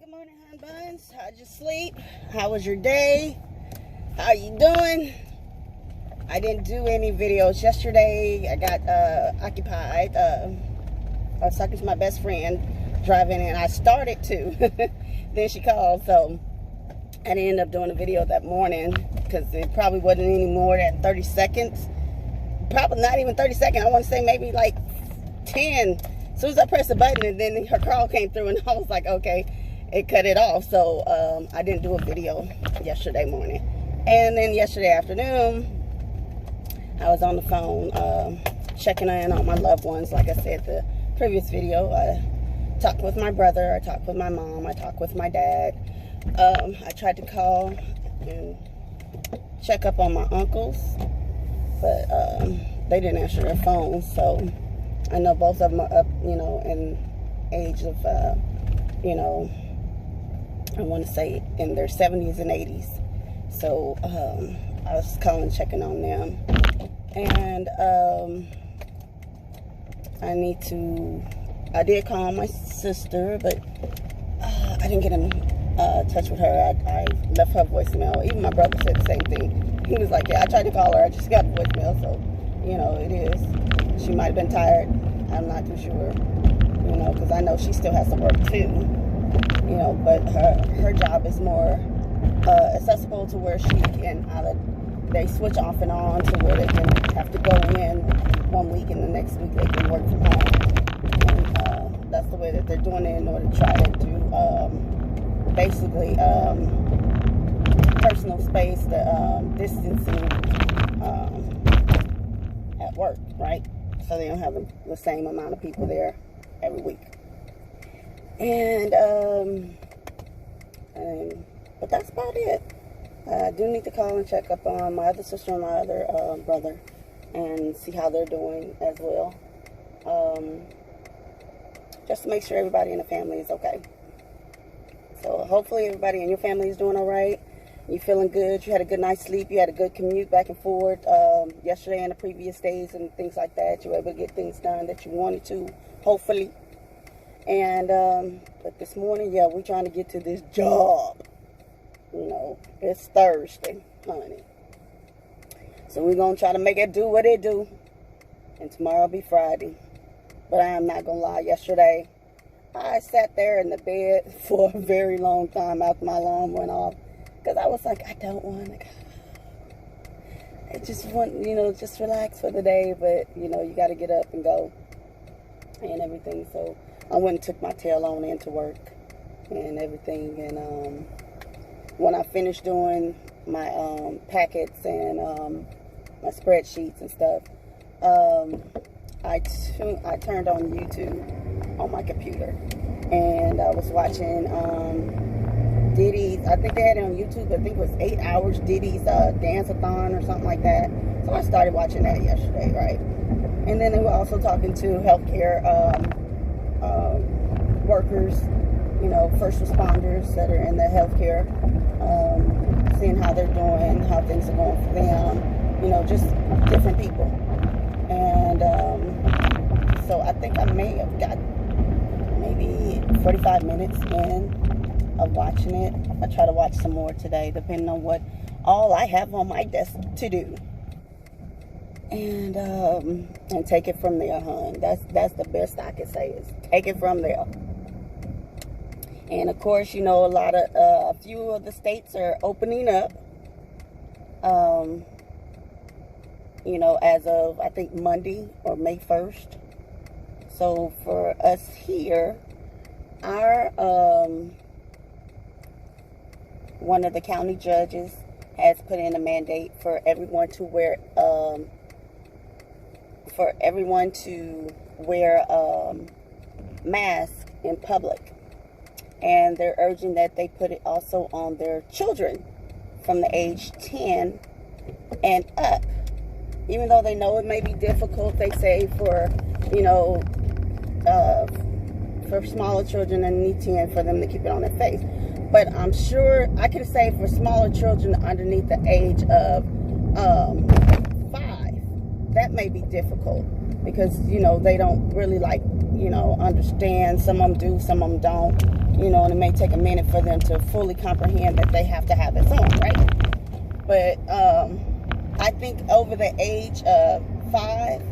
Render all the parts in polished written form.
Good morning, hon buns. How'd you sleep? How was your day? How you doing? I didn't do any videos yesterday. I got occupied. I was talking to my best friend driving, and I started to. Then she called, so I didn't end up doing a video that morning because it probably wasn't any more than 30 seconds. Probably not even 30 seconds. I want to say maybe like 10. As soon as I pressed the button, and then her call came through, and I was like, okay, it cut it off. So I didn't do a video yesterday morning. And then yesterday afternoon, I was on the phone checking in on my loved ones. Like I said, the previous video, I talked with my brother, I talked with my mom, I talked with my dad. I tried to call and check up on my uncles, but they didn't answer their phones. So I know both of them are up, in age of, I want to say in their 70s and 80s. So I was calling, checking on them. And I did call my sister, but I didn't get in touch with her. I left her voicemail. Even my brother said the same thing. He was like, yeah, I tried to call her. I just got a voicemail. So, it is. She might have been tired. I'm not too sure, because I know she still has to work too. But her job is more accessible to where she can they switch off and on to where they can have to go in one week and the next week they can work from home. And that's the way that they're doing it in order to try to do basically personal space, the distancing at work, right? So they don't have the same amount of people there every week. But that's about it. I do need to call and check up on my other sister and my other brother and see how they're doing as well. Just to make sure everybody in the family is okay. So hopefully everybody in your family is doing all right. You're feeling good. You had a good night's sleep. You had a good commute back and forth yesterday and the previous days and things like that. You were able to get things done that you wanted to, hopefully. And but this morning, yeah, we're trying to get to this job. It's Thursday, honey. So we're going to try to make it do what it do. And tomorrow will be Friday. But I am not going to lie. Yesterday, I sat there in the bed for a very long time after my alarm went off. Because I was like, I don't want to go. I just want, just relax for the day. But, you got to get up and go and everything. So I went and took my tail on into work and everything. And when I finished doing my packets and my spreadsheets and stuff, I turned on YouTube on my computer. And I was watching Diddy's, I think they had it on YouTube, I think it was 8 hours, Diddy's dance-a-thon or something like that. So I started watching that yesterday, right? And then they were also talking to healthcare workers, first responders that are in the healthcare, seeing how they're doing, how things are going for them, just different people. And so I think I may have got maybe 45 minutes in of watching it. I try to watch some more today, depending on what all I have on my desk to do. And take it from there, hon. That's the best I can say is take it from there. And of course, a few of the states are opening up. As of I think Monday or May 1st. So for us here, our one of the county judges has put in a mandate for everyone to wear masks in public. And they're urging that they put it also on their children from the age 10 and up. Even though they know it may be difficult, they say for smaller children underneath 10 for them to keep it on their face. But I'm sure I can say for smaller children underneath the age of 5, that may be difficult because, they don't really understand. Some of them do, some of them don't. you know, and it may take a minute for them to fully comprehend that they have to have this on, right? But I think over the age of 5,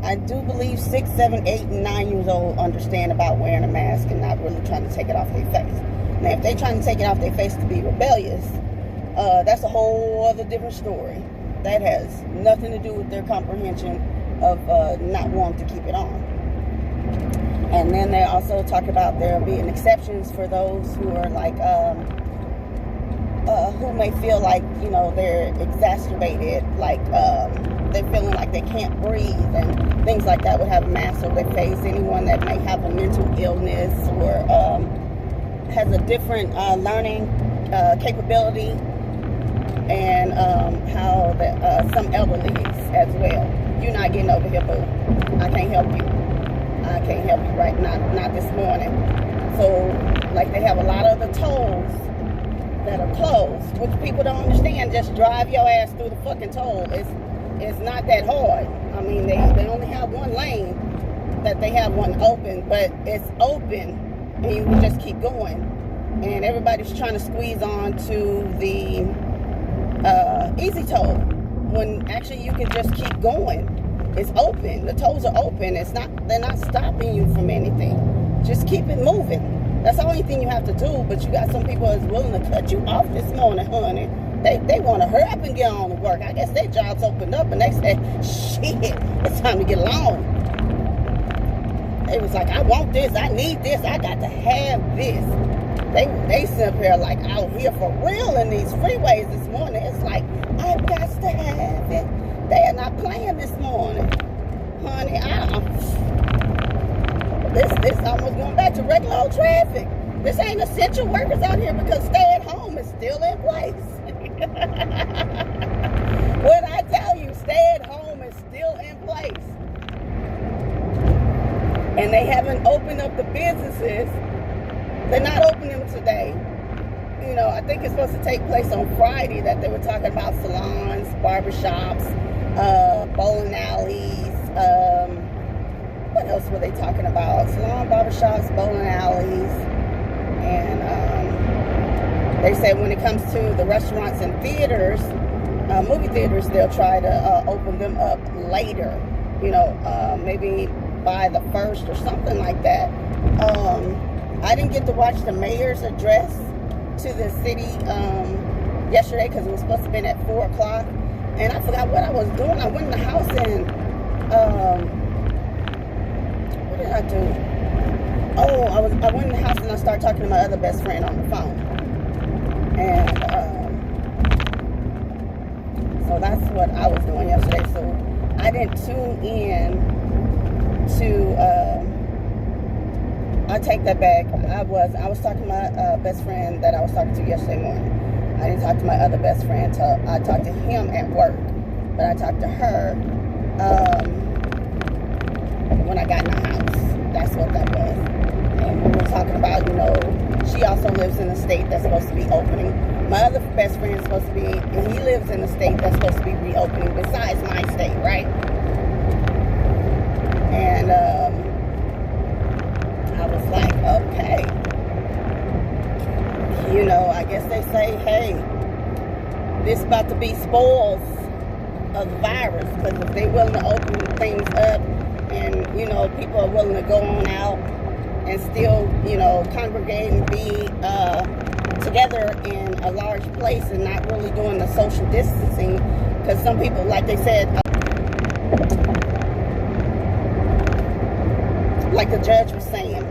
I do believe 6, 7, 8, and 9 years old understand about wearing a mask and not really trying to take it off their face. Now, if they're trying to take it off their face to be rebellious, that's a whole other different story. That has nothing to do with their comprehension of not wanting to keep it on. And then they also talk about there being exceptions for those who are like, who may feel like, you know, they're exacerbated, like they're feeling like they can't breathe and things like that would have a mask over their face. Anyone that may have a mental illness or has a different learning capability, and how some elderlies as well. You're not getting over here, boo. I can't help you. I can't help you right now, not this morning. So, like, they have a lot of the tolls that are closed, which people don't understand. Just drive your ass through the fucking toll. It's not that hard. I mean, they only have one lane that they have one open, but it's open, and you can just keep going. And everybody's trying to squeeze on to the easy toll, when actually you can just keep going. It's open. The tolls are open. They're not stopping you from anything. Just keep it moving. That's the only thing you have to do. But you got some people that's willing to cut you off this morning, honey. They want to hurry up and get on to work. I guess their jobs opened up and they said, shit, it's time to get along. They was like, I want this, I need this, I got to have this. They sit up here like out here for real in these freeways this morning. It's like, I've got to have it. They are not playing this morning. Honey, this almost going back to regular old traffic. This ain't essential workers out here because stay at home is still in place. When I tell you stay at home is still in place. And they haven't opened up the businesses. They're not opening them today. You know, I think it's supposed to take place on Friday, that they were talking about salons, barbershops, bowling alleys. What else were they talking about? Salon, barbershops, bowling alleys. And they said when it comes to the restaurants and theaters, movie theaters, they'll try to open them up later. You know, maybe by the 1st or something like that. I didn't get to watch the mayor's address to the city yesterday because it was supposed to be at 4 o'clock. And I forgot what I was doing. I went in the house and, what did I do? Oh, I went in the house and I started talking to my other best friend on the phone. And so that's what I was doing yesterday. So I didn't tune in to, I take that back. I was talking to my best friend that I was talking to yesterday morning. I didn't talk to my other best friend till I talked to him at work. But I talked to her when I got in the house. That's what that was. And we were talking about, you know, she also lives in a state that's supposed to be opening. My other best friend is supposed to be, and he lives in a state that's supposed to be reopening besides my state, right? And I was like, okay. You know, I guess they say, hey, this about to be spoils of the virus, because if they're willing to open things up and, you know, people are willing to go on out and still, you know, congregate and be together in a large place and not really doing the social distancing, because some people, like they said, like the judge was saying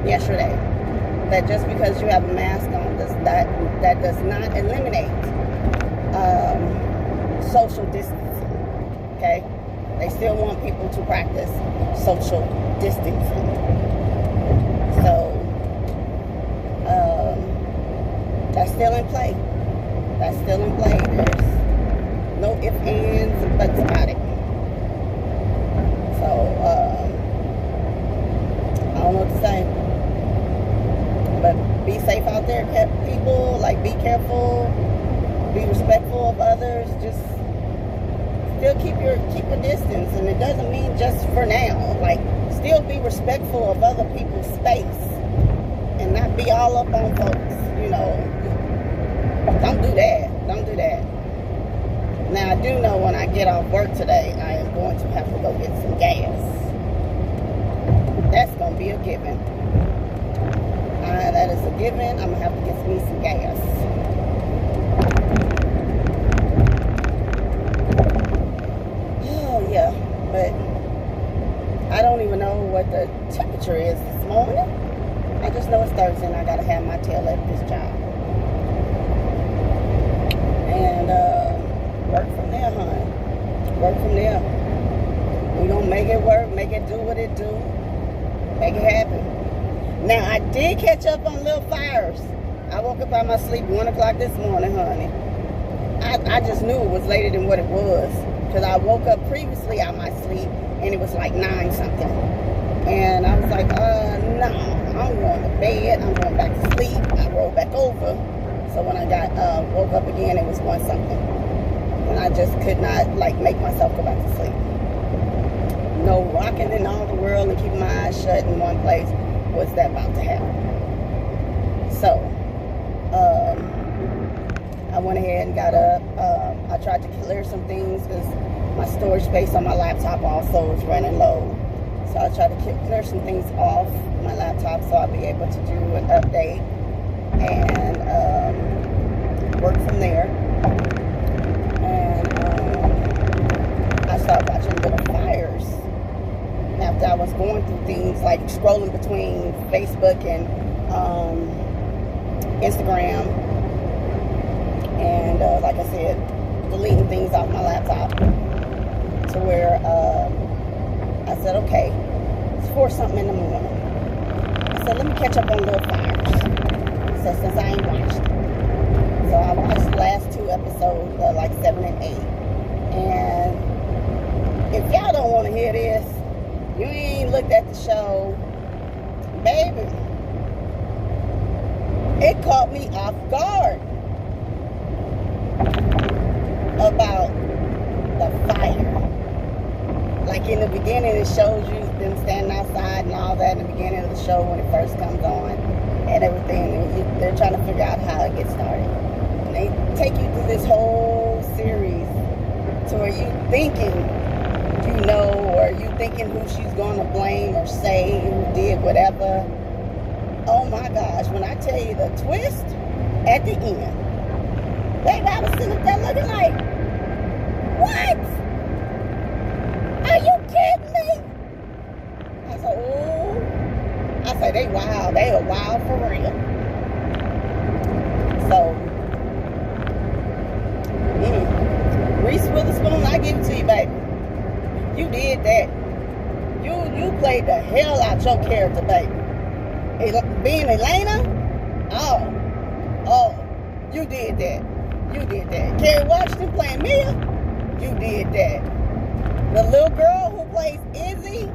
yesterday, that just because you have a mask on, that does not eliminate social distancing. Okay, they still want people to practice social distancing. So that's still in play. That's still in play. There's no ifs, ands, and buts about it. So I don't know what to say. But be safe out there, people. Like, be careful. Be respectful of others. Just still keep your distance, and it doesn't mean just for now. Like, still be respectful of other people's space, and not be all up on folks. You know, don't do that. Don't do that. Now, I do know when I get off work today, I am going to have to go get some gas. That's going to be a given. That is a given. I'm going to have to get me some gas. Oh, yeah. But I don't even know what the temperature is this morning. I just know it's Thursday and I got to have my tail at this job. And, work from there, honey. Work from there. We're going to make it work, make it do what it do, make it happen. Now, I did catch up on little fires. I woke up out of my sleep 1 o'clock this morning, honey. I just knew it was later than what it was, because I woke up previously out of my sleep, and it was like 9 something. And I was like, no, I'm going to bed. I'm going back to sleep. I rolled back over. So when I woke up again, it was 1 something. And I just could not, like, make myself go back to sleep. No rocking in all the world and keeping my eyes shut in one place was that about to happen. So, I went ahead and got up. I tried to clear some things because my storage space on my laptop also is running low. So I tried to clear some things off my laptop so I'll be able to do an update and work from there. I started watching little fires after I was going through things like scrolling between Facebook and Instagram, and like I said, deleting things off my laptop, to where I said, okay, it's 4 something in the morning. I said, let me catch up on little fires. So since I ain't watched, so I watched the last 2 episodes, like 7 and 8, and if y'all don't want to hear this, you ain't looked at the show, baby. It caught me off guard about the fire. Like in the beginning, it shows you them standing outside and all that in the beginning of the show when it first comes on and everything. And they're trying to figure out how it gets started. And they take you through this whole series to where you thinking you know, or you thinking who she's going to blame or say who did whatever. Oh my gosh, when I tell you the twist at the end, baby, I was sitting up there looking like, what? Are you kidding me? I said, oh, I said, they wild. They are wild for real. So, Reese Witherspoon, I give it to you, baby. You did that. You played the hell out your character, baby. Being Elena, oh, you did that. You did that. Kerry Washington playing Mia, you did that. The little girl who plays Izzy,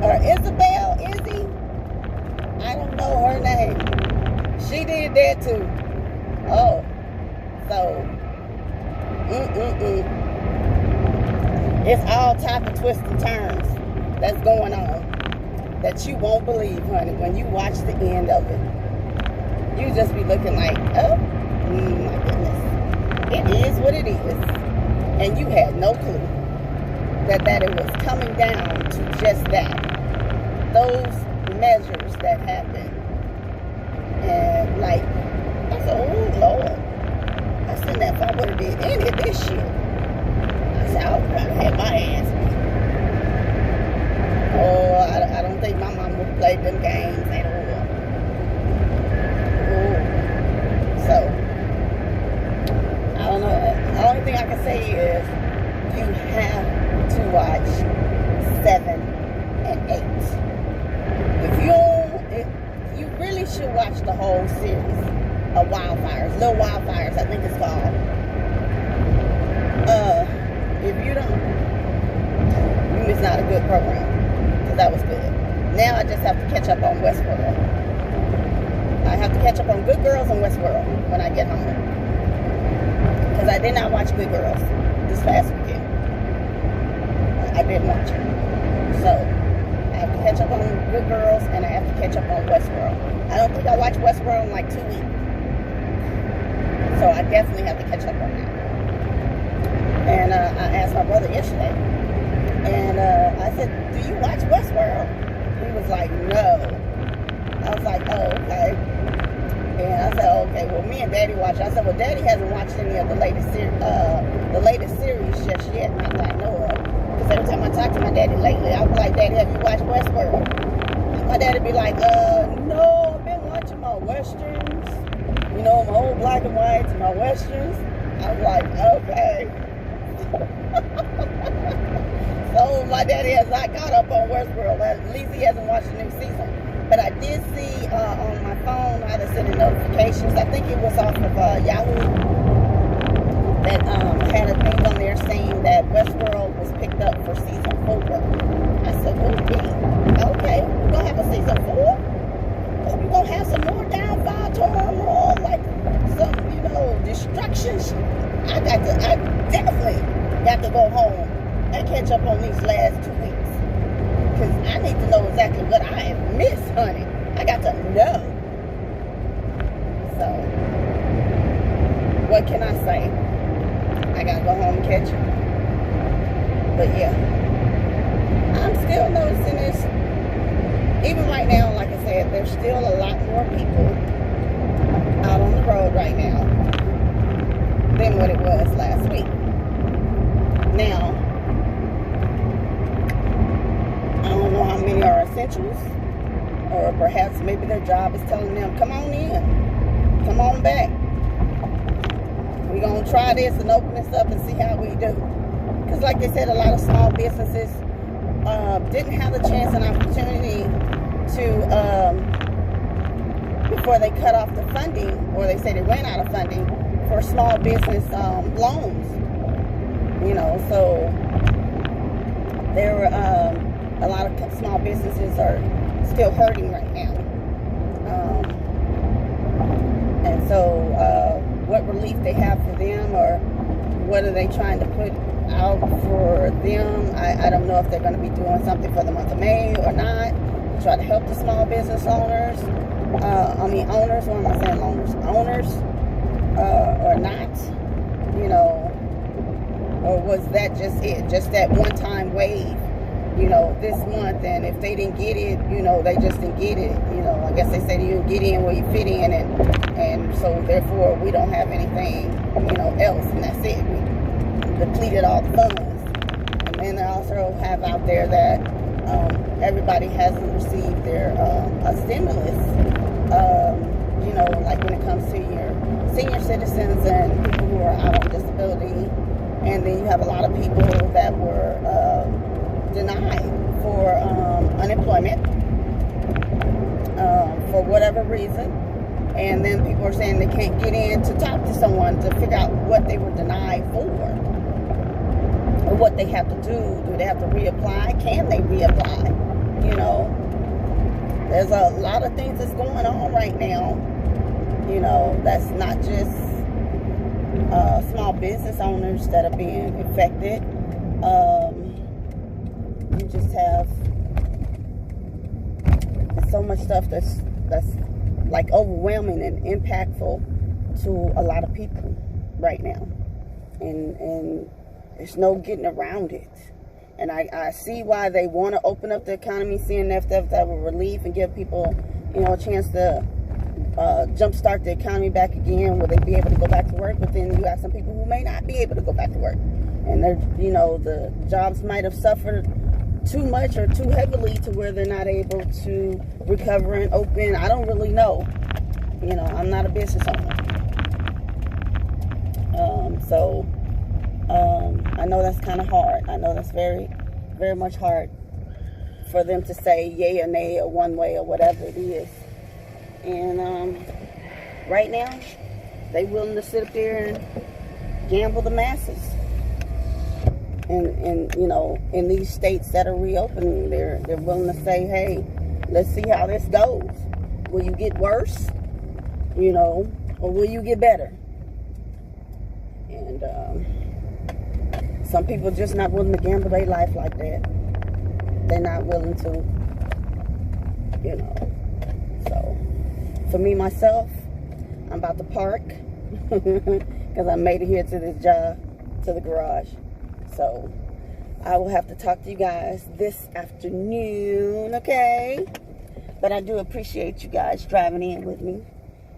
or Isabel, Izzy, I don't know her name. She did that too. Oh, so, it's all type of twists and turns that's going on that you won't believe, honey, when you watch the end of it. You just be looking like, oh, my goodness. It is what it is. And you had no clue that it was coming down to just that. Those measures that happened. And like, I said, oh, Lord. I said, now if I would have did any of this shit, I said, I would probably have my ass beat. Oh, I don't think my mom would have played them games at all. Oh. So, I don't know. The only thing I can say is you have to watch 7 and 8. You really should watch the whole series of Wildfires. Little Wildfires, I think it's called. If you don't, you miss out a good program. Because that was good. Now I just have to catch up on Westworld. I have to catch up on Good Girls and Westworld when I get home. Because I did not watch Good Girls this past weekend. I didn't watch it. So I have to catch up on Good Girls, and I have to catch up on Westworld. I don't think I watched Westworld in like 2 weeks. So I definitely have to catch up on that. And I asked my brother yesterday, and I said, do you watch Westworld? He was like, no. I was like, oh, okay. And I said, okay, well, me and Daddy watch. I said, well, Daddy hasn't watched any of the latest series just yet, not that I know of. Because every time I talk to my daddy lately, I was like, Daddy, have you watched Westworld? And my daddy be like, no, I've been watching my westerns. You know, my old black and whites and my westerns. I was like, okay. So my daddy has not caught up on Westworld. At least he hasn't watched the new season. But I did see on my phone how to send notifications. I think it was off of Yahoo that had a thing on there saying that Westworld was picked up for season 4. I said, okay, we're going to have a season 4? We're going to have some more downfall, turmoil, like some, destructions. I definitely got to go home and catch up on these last 2 weeks. Because I need to know exactly what I have missed, honey. I got to know. So, what can I say? I got to go home and catch it. But yeah, I'm still noticing this. Even right now, like I said, there's still a lot more people out on the road right now than what it was last week. Now, I don't know how many are essentials, or perhaps maybe their job is telling them, come on in, come on back. We're going to try this and open this up and see how we do. Because like they said, a lot of small businesses didn't have the chance and opportunity to, before they cut off the funding, or they say they ran out of funding for small business loans. So there were a lot of small businesses are still hurting right now. And so what relief they have for them, or what are they trying to put out for them? I don't know if they're going to be doing something for the month of May or not. Try to help the small business owners. Owners, what am I saying, owners? Owners, or not, or was that just it? Just that one-time wave, this month, and if they didn't get it, they just didn't get it. I guess they say you get in where you fit in, and so therefore we don't have anything, else, and that's it. We depleted all the funds. And then they also have out there that everybody hasn't received their stimulus, like when it comes to your senior citizens and people who are out on disability. And then you have a lot of people that were denied for unemployment for whatever reason. And then people are saying they can't get in to talk to someone to figure out what they were denied for, or what they have to do. Do they have to reapply? Can they reapply? There's a lot of things that's going on right now. That's not just small business owners that are being affected. You just have so much stuff that's like overwhelming and impactful to a lot of people right now, and there's no getting around it. And I see why they want to open up the economy, seeing if that will relief and give people, a chance to jumpstart the economy back again. Will they be able to go back to work? But then you have some people who may not be able to go back to work, and they're, the jobs might have suffered too much or too heavily to where they're not able to recover and open. I don't really know. I'm not a business owner. I know that's kind of hard. I know that's very, very much hard for them to say yay or nay or one way or whatever it is. And right now, they willing to sit up there and gamble the masses. And in these states that are reopening, they're willing to say, hey, let's see how this goes. Will you get worse, or will you get better? And Some people just not willing to gamble their life like that. They're not willing to, you know. So, for me, myself, I'm about to park. Because I made it here to this job, to the garage. So, I will have to talk to you guys this afternoon, okay? But I do appreciate you guys driving in with me.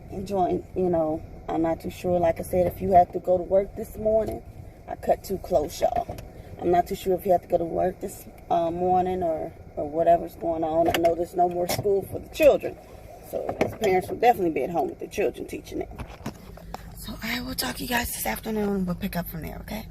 Enjoying, you know, I'm not too sure. Like I said, if you have to go to work this morning, I cut too close, y'all. I'm not too sure if you have to go to work this morning or whatever's going on. I know there's no more school for the children. So parents will definitely be at home with their children teaching it. So I will talk to you guys this afternoon. We'll pick up from there, okay?